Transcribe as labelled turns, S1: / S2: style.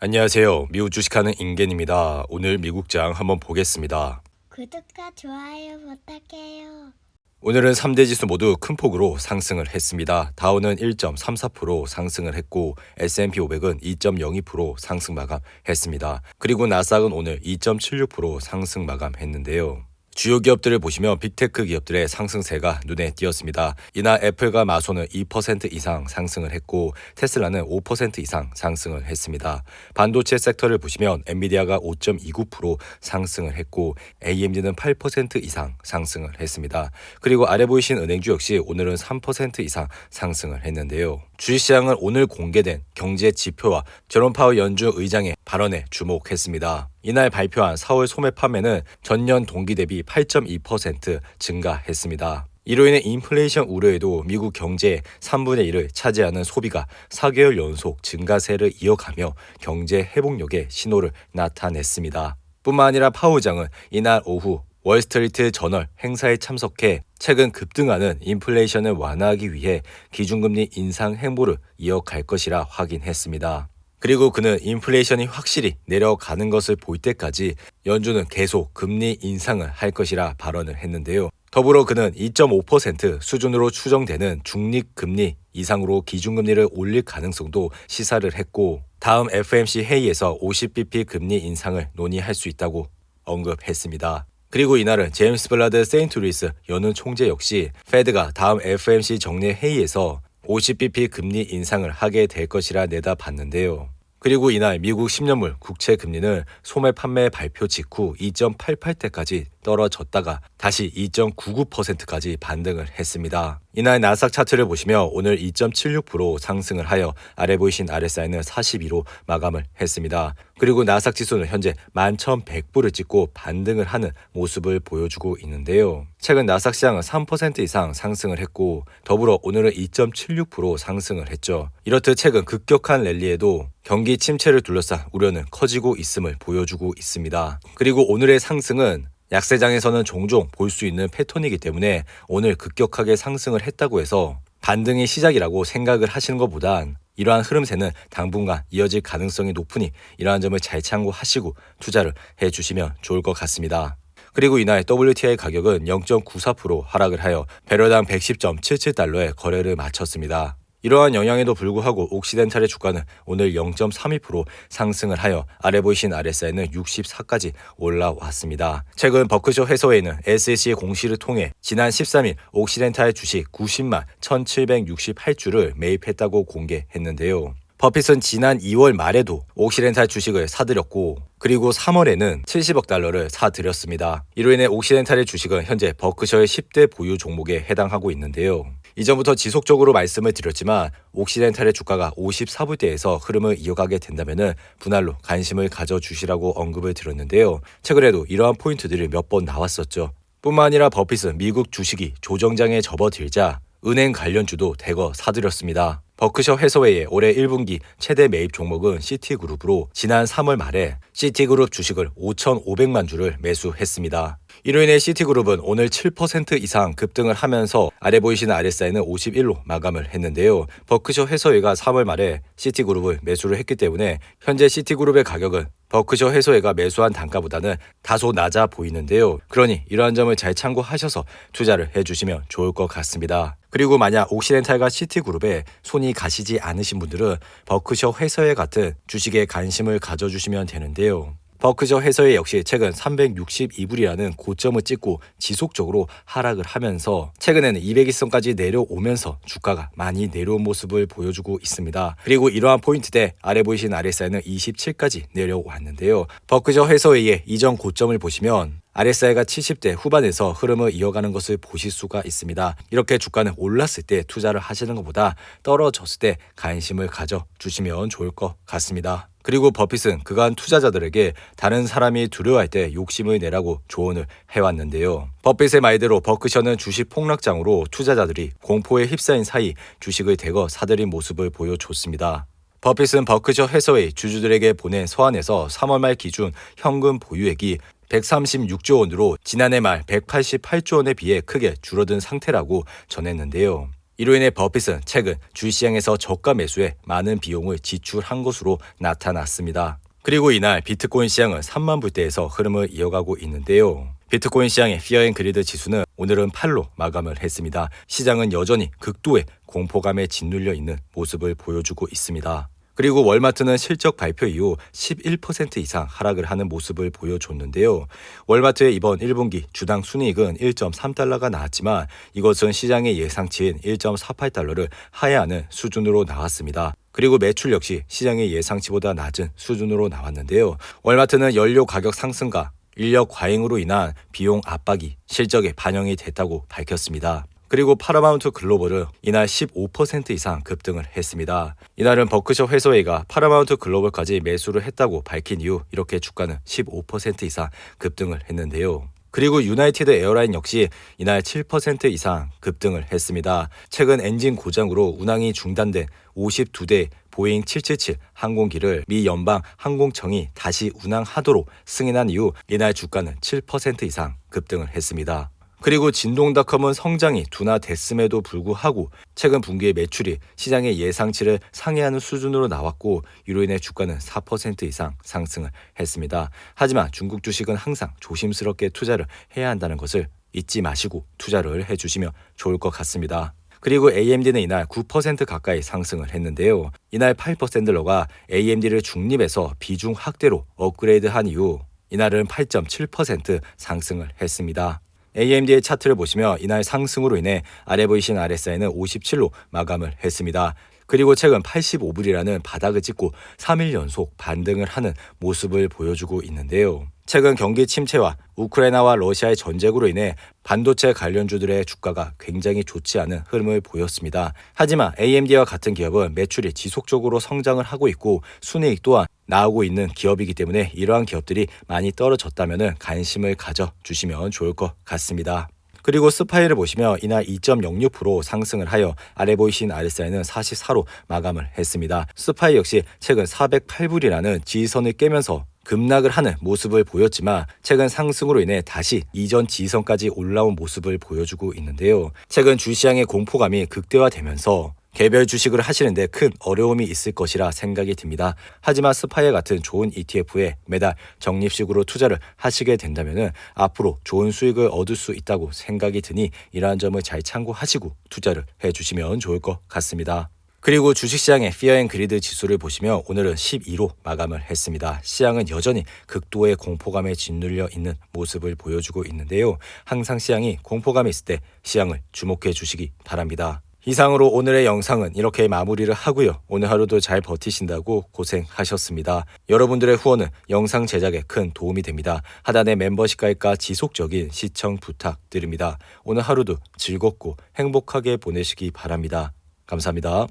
S1: 안녕하세요. 미국 주식하는 인겐입니다. 오늘 미국장 한번 보겠습니다.
S2: 구독과 좋아요 부탁해요.
S1: 오늘은 3대 지수 모두 큰 폭으로 상승을 했습니다. 다우는 1.34% 상승을 했고 S&P 500은 2.02% 상승 마감했습니다. 그리고 나스닥은 오늘 2.76% 상승 마감했는데요. 주요 기업들을 보시면 빅테크 기업들의 상승세가 눈에 띄었습니다. 이날 애플과 마소는 2% 이상 상승을 했고 테슬라는 5% 이상 상승을 했습니다. 반도체 섹터를 보시면 엔비디아가 5.29% 상승을 했고 AMD는 8% 이상 상승을 했습니다. 그리고 아래 보이신 은행주 역시 오늘은 3% 이상 상승을 했는데요. 주식시장은 오늘 공개된 경제 지표와 제롬 파월 연준 의장의 발언에 주목했습니다. 이날 발표한 4월 소매 판매는 전년 동기 대비 8.2% 증가했습니다. 이로 인해 인플레이션 우려에도 미국 경제의 3분의 1을 차지하는 소비가 4개월 연속 증가세를 이어가며 경제 회복력의 신호를 나타냈습니다. 뿐만 아니라 파월 의장은 이날 오후 월스트리트 저널 행사에 참석해 최근 급등하는 인플레이션을 완화하기 위해 기준금리 인상 행보를 이어갈 것이라 확인했습니다. 그리고 그는 인플레이션이 확실히 내려가는 것을 볼 때까지 연준은 계속 금리 인상을 할 것이라 발언을 했는데요. 더불어 그는 2.5% 수준으로 추정되는 중립금리 이상으로 기준금리를 올릴 가능성도 시사를 했고 다음 FOMC 회의에서 50bp 금리 인상을 논의할 수 있다고 언급했습니다. 그리고 이날은 제임스 블라드 세인트루이스 연은 총재 역시 페드가 다음 FOMC 정례 회의에서 50bp 금리 인상을 하게 될 것이라 내다봤는데요. 그리고 이날 미국 10년물 국채 금리는 소매 판매 발표 직후 2.88대까지 떨어졌다가 다시 2.99%까지 반등을 했습니다. 이날 나스닥 차트를 보시면 오늘 2.76% 상승을 하여 아래 보이신 RSI는 42로 마감을 했습니다. 그리고 나스닥 지수는 현재 11,100불을 찍고 반등을 하는 모습을 보여주고 있는데요. 최근 나스닥 시장은 3% 이상 상승을 했고 더불어 오늘은 2.76% 상승을 했죠. 이렇듯 최근 급격한 랠리에도 경기 침체를 둘러싼 우려는 커지고 있음을 보여주고 있습니다. 그리고 오늘의 상승은 약세장에서는 종종 볼 수 있는 패턴이기 때문에 오늘 급격하게 상승을 했다고 해서 반등의 시작이라고 생각을 하시는 것보단 이러한 흐름세는 당분간 이어질 가능성이 높으니 이러한 점을 잘 참고하시고 투자를 해주시면 좋을 것 같습니다. 그리고 이날 WTI 가격은 0.94% 하락을 하여 배럴당 110.77달러에 거래를 마쳤습니다. 이러한 영향에도 불구하고 옥시덴탈의 주가는 오늘 0.32% 상승을 하여 아래 보이신 RSI는 64까지 올라왔습니다. 최근 버크셔 해서웨이는 SEC의 공시를 통해 지난 13일 옥시덴탈 주식 90만 1768주를 매입했다고 공개했는데요. 버핏은 지난 2월 말에도 옥시덴탈 주식을 사들였고 그리고 3월에는 70억 달러를 사들였습니다. 이로 인해 옥시덴탈의 주식은 현재 버크셔의 10대 보유 종목에 해당하고 있는데요. 이전부터 지속적으로 말씀을 드렸지만 옥시덴탈의 주가가 54불대에서 흐름을 이어가게 된다면 분할로 관심을 가져주시라고 언급을 드렸는데요. 최근에도 이러한 포인트들이 몇 번 나왔었죠. 뿐만 아니라 버핏은 미국 주식이 조정장에 접어들자 은행 관련주도 대거 사들였습니다. 버크셔 해서웨이의 올해 1분기 최대 매입 종목은 시티그룹으로 지난 3월 말에 시티그룹 주식을 5,500만 주를 매수했습니다. 이로 인해 시티그룹은 오늘 7% 이상 급등을 하면서 아래 보이시는 RSI는 51로 마감을 했는데요. 버크셔 해서웨이가 3월 말에 시티그룹을 매수를 했기 때문에 현재 시티그룹의 가격은 버크셔 해서웨이가 매수한 단가보다는 다소 낮아 보이는데요. 그러니 이러한 점을 잘 참고하셔서 투자를 해주시면 좋을 것 같습니다. 그리고 만약 옥시덴탈과 시티그룹에 손이 가시지 않으신 분들은 버크셔 해서웨이 같은 주식에 관심을 가져주시면 되는데요. 버크셔 해서웨이 역시 최근 362불이라는 고점을 찍고 지속적으로 하락을 하면서 최근에는 200일선까지 내려오면서 주가가 많이 내려온 모습을 보여주고 있습니다. 그리고 이러한 포인트대 아래 보이신 RSI는 27까지 내려왔는데요. 버크셔 해서웨이의 이전 고점을 보시면 RSI가 70대 후반에서 흐름을 이어가는 것을 보실 수가 있습니다. 이렇게 주가는 올랐을 때 투자를 하시는 것보다 떨어졌을 때 관심을 가져주시면 좋을 것 같습니다. 그리고 버핏은 그간 투자자들에게 다른 사람이 두려워할 때 욕심을 내라고 조언을 해왔는데요. 버핏의 말대로 버크셔는 주식 폭락장으로 투자자들이 공포에 휩싸인 사이 주식을 대거 사들인 모습을 보여줬습니다. 버핏은 버크셔 해서웨이 주주들에게 보낸 서한에서 3월 말 기준 현금 보유액이 136조 원으로 지난해 말 188조 원에 비해 크게 줄어든 상태라고 전했는데요. 이로 인해 버핏은 최근 주시장에서 저가 매수에 많은 비용을 지출한 것으로 나타났습니다. 그리고 이날 비트코인 시장은 3만 불대에서 흐름을 이어가고 있는데요. 비트코인 시장의 Fear and Greed 지수는 오늘은 8로 마감을 했습니다. 시장은 여전히 극도의 공포감에 짓눌려 있는 모습을 보여주고 있습니다. 그리고 월마트는 실적 발표 이후 11% 이상 하락을 하는 모습을 보여줬는데요. 월마트의 이번 1분기 주당 순이익은 1.3달러가 나왔지만 이것은 시장의 예상치인 1.48달러를 하회하는 수준으로 나왔습니다. 그리고 매출 역시 시장의 예상치보다 낮은 수준으로 나왔는데요. 월마트는 연료 가격 상승과 인력 과잉으로 인한 비용 압박이 실적에 반영이 됐다고 밝혔습니다. 그리고 파라마운트 글로벌은 이날 15% 이상 급등을 했습니다. 이날은 버크셔 해서웨이가 파라마운트 글로벌까지 매수를 했다고 밝힌 이후 이렇게 주가는 15% 이상 급등을 했는데요. 그리고 유나이티드 에어라인 역시 이날 7% 이상 급등을 했습니다. 최근 엔진 고장으로 운항이 중단된 52대 보잉 777 항공기를 미 연방 항공청이 다시 운항하도록 승인한 이후 이날 주가는 7% 이상 급등을 했습니다. 그리고 진동닷컴은 성장이 둔화됐음에도 불구하고 최근 분기의 매출이 시장의 예상치를 상회하는 수준으로 나왔고 이로 인해 주가는 4% 이상 상승을 했습니다. 하지만 중국 주식은 항상 조심스럽게 투자를 해야 한다는 것을 잊지 마시고 투자를 해주시면 좋을 것 같습니다. 그리고 AMD는 이날 9% 가까이 상승을 했는데요. 이날 8%러가 AMD를 중립에서 비중 확대로 업그레이드한 이후 이날은 8.7% 상승을 했습니다. AMD의 차트를 보시면 이날 상승으로 인해 아래 보이신 RSI는 57로 마감을 했습니다. 그리고 최근 85불이라는 바닥을 찍고 3일 연속 반등을 하는 모습을 보여주고 있는데요. 최근 경기 침체와 우크라이나와 러시아의 전쟁으로 인해 반도체 관련주들의 주가가 굉장히 좋지 않은 흐름을 보였습니다. 하지만 AMD와 같은 기업은 매출이 지속적으로 성장을 하고 있고 순이익 또한 나오고 있는 기업이기 때문에 이러한 기업들이 많이 떨어졌다면 관심을 가져주시면 좋을 것 같습니다. 그리고 스파이를 보시면 이날 2.06% 상승을 하여 아래 보이신 RSI는 44로 마감을 했습니다. 스파이 역시 최근 408불이라는 지지선을 깨면서 급락을 하는 모습을 보였지만 최근 상승으로 인해 다시 이전 지지선까지 올라온 모습을 보여주고 있는데요. 최근 주시장의 공포감이 극대화되면서 개별 주식을 하시는데 큰 어려움이 있을 것이라 생각이 듭니다. 하지만 스파이어 같은 좋은 ETF에 매달 적립식으로 투자를 하시게 된다면 앞으로 좋은 수익을 얻을 수 있다고 생각이 드니 이러한 점을 잘 참고하시고 투자를 해주시면 좋을 것 같습니다. 그리고 주식시장의 Fear and Greed 지수를 보시면 오늘은 12로 마감을 했습니다. 시장은 여전히 극도의 공포감에 짓눌려 있는 모습을 보여주고 있는데요. 항상 시장이 공포감이 있을 때 시장을 주목해 주시기 바랍니다. 이상으로 오늘의 영상은 이렇게 마무리를 하고요. 오늘 하루도 잘 버티신다고 고생하셨습니다. 여러분들의 후원은 영상 제작에 큰 도움이 됩니다. 하단의 멤버십 가입과 지속적인 시청 부탁드립니다. 오늘 하루도 즐겁고 행복하게 보내시기 바랍니다. 감사합니다.